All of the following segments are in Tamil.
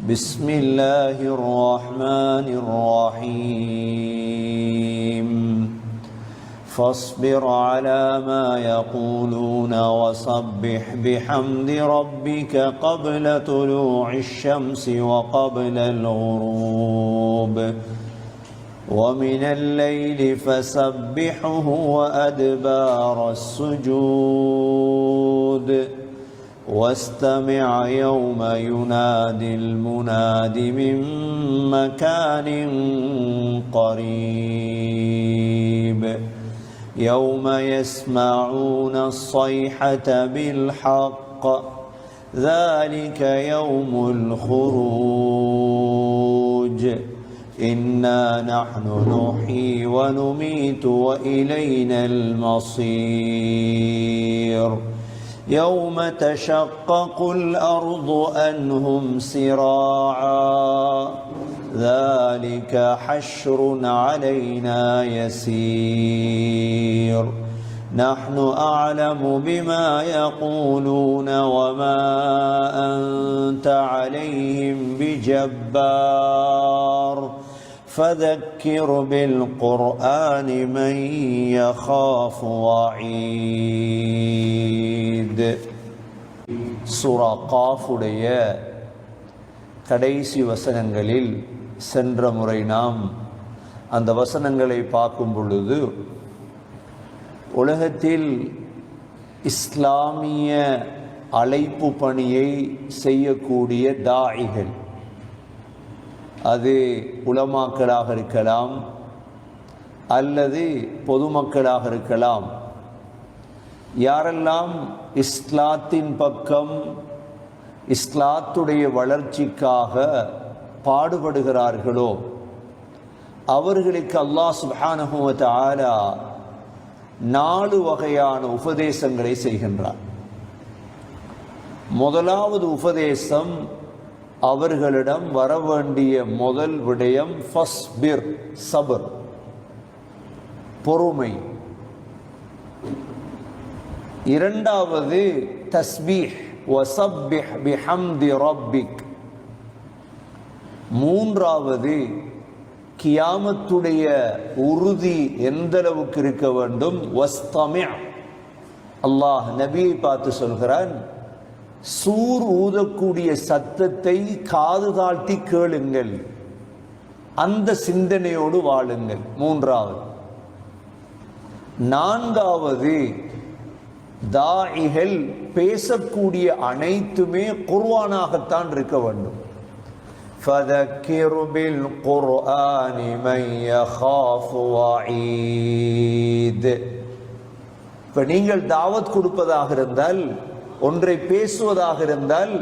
بسم الله الرحمن الرحيم فاصبر على ما يقولون وسبح بحمد ربك قبل طلوع الشمس وقبل الغروب ومن الليل فسبحه وأدبار السجود واستمع يوم ينادي المناد من مكان قريب يوم يسمعون الصيحة بالحق ذلك يوم الخروج إنا نحن نحيي ونميت وإلينا المصير يوم تشقق الأرض عنهم سراعا ذلك حشر علينا يسير نحن أعلم بما يقولون وما أنت عليهم بجبار فذكر بالقرآن من يخاف وعيد. சூரா காஃபுடைய கடைசி வசனங்களில் சென்ற முறை நாம் அந்த வசனங்களை பார்க்கும் பொழுது உலகத்தில் இஸ்லாமிய அழைப்பு பணியை செய்யக்கூடிய தாயிகள், அது உலமாக்களாக இருக்கலாம் அல்லது பொதுமக்களாக இருக்கலாம், யாரெல்லாம் இஸ்லாத்தின் பக்கம் இஸ்லாத்துடைய வளர்ச்சிக்காக பாடுபடுகிறார்களோ அவர்களுக்கு அல்லாஹ் சுப்ஹானஹு வ தஆலா 4 வகையான உபதேசங்களை செய்கின்றார். முதலாவது உபதேசம், அவர்களிடம் வர வேண்டிய முதல் விடயம் ஃபஸ்பிர், சபர், பொறுமை. இரண்டாவது தஸ்பீஹ், வஸப்பிஹ் பிஹம்தி ரப்பிக். மூன்றாவது கியாமத்துடைய உறுதி எந்த அளவுக்கு இருக்க வேண்டும், வஸ்தமி'. அல்லாஹ் நபியை பார்த்து சொல்கிறான், சூர் ஊதக்கூடிய சத்தத்தை காது தாழ்த்தி கேளுங்கள், அந்த சிந்தனையோடு வாழுங்கள். மூன்றாவது. நான்காவது, தாயிகள் பேசக்கூடிய அனைத்துமே குர்ஆனாகத்தான் இருக்க வேண்டும். فذكر بالقرآن من يخاف وعيد. இப்ப நீங்கள் தாவத் கொடுப்பதாக இருந்தால், ஒன்றை பேசுவதாக இருந்தால்,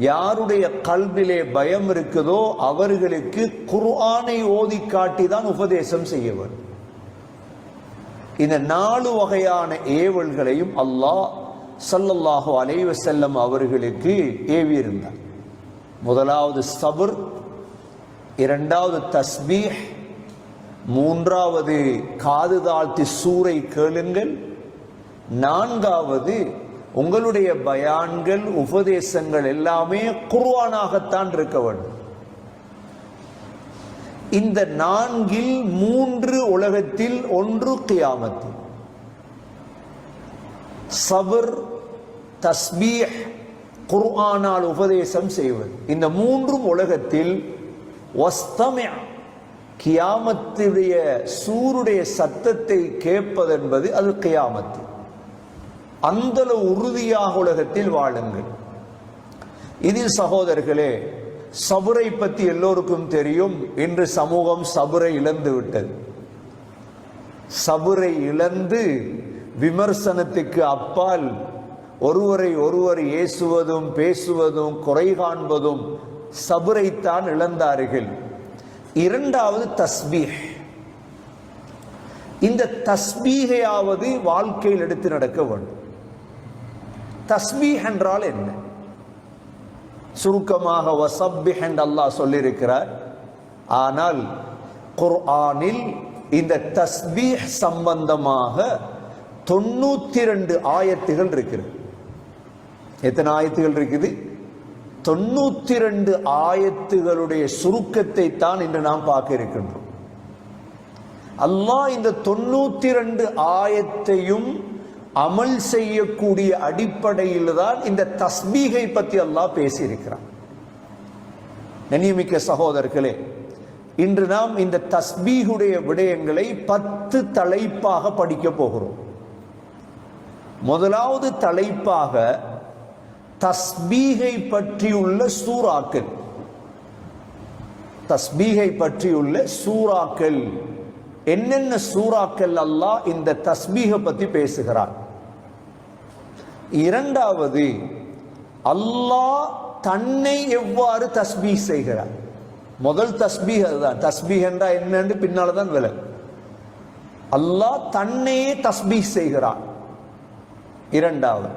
யாருடைய கல்விலே பயம் இருக்குதோ அவர்களுக்கு குர்ஆனை ஓதி காட்டிதான் உபதேசம் செய்ய வேண்டும். இந்த 4 வகையான ஏவல்களையும் அல்லாஹ் ஸல்லல்லாஹு அலைஹி வஸல்லம் அவர்களுக்கு ஏவியிருந்தார். முதலாவது சபர், இரண்டாவது தஸ்பீஹ், மூன்றாவது காது தாழ்த்தி சூரை கேளுங்கள், நான்காவது உங்களுடைய பயான்கள் உபதேசங்கள் எல்லாமே குர்ஆனாகத்தான் இருக்க வேண்டும். இந்த 4இல் 3 உலகத்தில், 1 கியாமத்தில். சபர், தஸ்பீஹ், குர்ஆனால் உபதேசம் செய்வது, இந்த 3ம் உலகத்தில். வஸ்தமி', கியாமத்துடைய சூருடைய சத்தத்தை கேட்பது என்பது அது கியாமத்து. அந்த உறுதியாக உலகத்தில் வாழுங்கள். இதில் சகோதரர்களே, சபுரை பற்றி எல்லோருக்கும் தெரியும். இன்று சமூகம் சபுரை இழந்து விட்டது. சபுரை இழந்து விமர்சனத்துக்கு அப்பால் ஒருவரை ஒருவர் ஏசுவதும் பேசுவதும் குறை காண்பதும் சபுரைத்தான் இழந்தார்கள். இரண்டாவது தஸ்பீஹ். இந்த தஸ்பீஹையாவது வாழ்க்கையில் எடுத்து நடக்க வேண்டும். தஸ்பீஹ் என்றால் என்ன? சுருக்கமாக வஸப்பிஹ் என்று அல்லாஹ் சொல்லியிருக்கிறார். ஆனால் குர்ஆனில் இந்த தஸ்பீஹ் சம்பந்தமாக 92 ஆயத்துகள் இருக்கிறது. எத்தனை ஆயத்துகள் இருக்குது? 92 ஆயத்துகளுடைய சுருக்கத்தை தான் இன்று நாம் பார்க்க இருக்கின்றோம். அல்லாஹ் இந்த 92 ஆயத்தையும் அமல் செய்யக்கூடிய அடிப்படையில் தான் இந்த தஸ்பீகை பற்றி அல்லாஹ் பேசியிருக்கிறான். கண்ணியமிக்க சகோதரர்களே, இன்று நாம் இந்த தஸ்பீகுடைய விடயங்களை 10 தலைப்பாக படிக்க போகிறோம். முதலாவது தலைப்பாக தஸ்பீகை பற்றியுள்ள சூறாக்கள். தஸ்பீகை பற்றியுள்ள சூறாக்கள் என்னென்ன சூறாக்கள் அல்லாஹ் இந்த தஸ்பீகை பற்றி பேசுகிறார். இரண்டாவது, அல்லாஹ் தன்னை எவ்வாறு தஸ்பீஹ் செய்கிறார். முதல் தஸ்பீஹ் அதுதான். தஸ்பீஹ் என்றால் என்னன்னு பின்னால தான் விளக்கு. அல்லாஹ் தன்னையே தஸ்பீஹ் செய்கிறார். இரண்டாவது.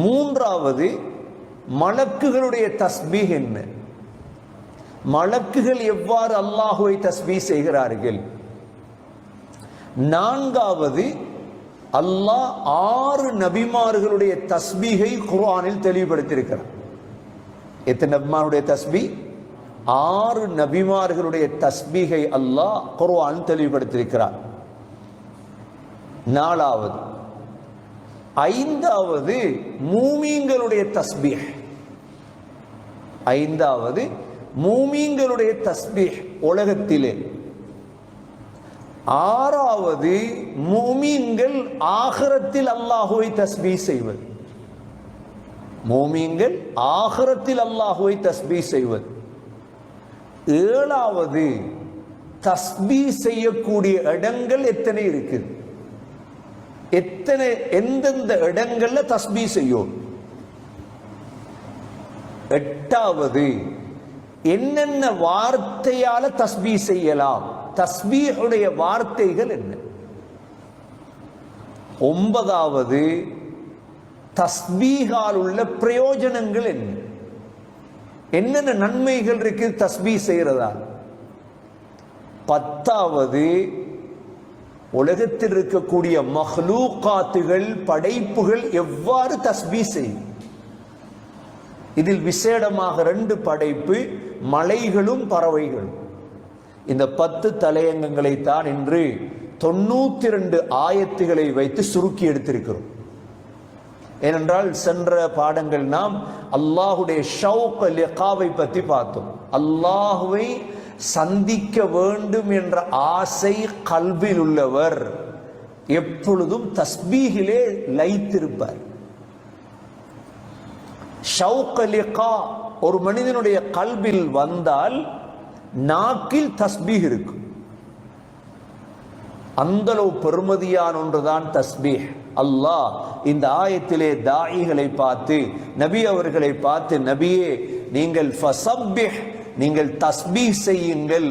மூன்றாவது, மலக்குகளுடைய தஸ்பீஹ் என்ன, மலக்குகள் எவ்வாறு அல்லாஹுவை தஸ்பீஹ் செய்கிறார்கள். நான்காவது, அல்லாஹ் 6 நபிமார்களுடைய தஸ்பீஹை குர்ஆனில் தெளிவுபடுத்தியிருக்கிறார். எத்தனை நபிமாருடைய தஸ்பீஹ்? 6 நபிமார்களுடைய தஸ்பீஹை அல்லாஹ் குர்ஆன் தெளிவுபடுத்தியிருக்கிறார். நாலாவது. ஐந்தாவது, மூமீன்களுடைய தஸ்பீஹ். ஐந்தாவது, மூமீன்களுடைய தஸ்பீஹ் உலகத்திலே. ஆறாவது, மூமீன்கள் ஆகிரத்தில் அல்லாஹுவை தஸ்பீஹ் செய்வது. மூமீன்கள் ஆகிரத்தில் அல்லாஹுவை தஸ்பீஹ் செய்வது. ஏழாவது, தஸ்பீஹ் செய்யக்கூடிய இடங்கள் எத்தனை இருக்குது, எத்தனை எந்தெந்த இடங்கள்ல தஸ்பீஹ் செய்யும். எட்டாவது, என்னென்ன வார்த்தையால தஸ்பீஹ் செய்யலாம், தஸ்பீஹுடைய வார்த்தைகள் என்ன. ஒன்பதாவது, தஸ்பீஹால் உள்ள பிரயோஜனங்கள் என்ன, என்னென்ன நன்மைகள் இருக்கு தஸ்பீஹ் செய்யறதா. பத்தாவது, உலகத்தில் இருக்கக்கூடிய மஹ்லூகாத்துகள் படைப்புகள் எவ்வாறு தஸ்பீஹ் செய்யும். இதில் விசேடமாக 2 படைப்பு, மலைகளும் பறவைகளும். இந்த 10 தலையங்கங்களை தான் இன்று 92 ஆயத்துகளை வைத்து சுருக்கி எடுத்திருக்கிறோம். ஏனென்றால் சென்ற பாடங்கள் நாம் அல்லாஹுடைய ஷௌக் லிகாவை பற்றி பார்த்தோம். அல்லாஹுவை சந்திக்க வேண்டும் என்ற ஆசை கல்வியில் உள்ளவர் எப்பொழுதும் தஸ்பீஹிலே லயித்திருப்பார். ஷௌக் லிகா ஒரு மனிதனுடைய கல்வில் வந்தால் நாக்கில் தஸ்பீஹ் இருக்கும். அந்த அளவு பெருமதியான ஒன்றுதான் தஸ்பீஹ். அல்லாஹ் இந்த ஆயத்திலே தாயிகளை பார்த்து, நபி அவர்களை பார்த்து, நபியே நீங்கள் ஃபஸப்பிஹ், நீங்கள் தஸ்பீஹ் செய்யுங்கள்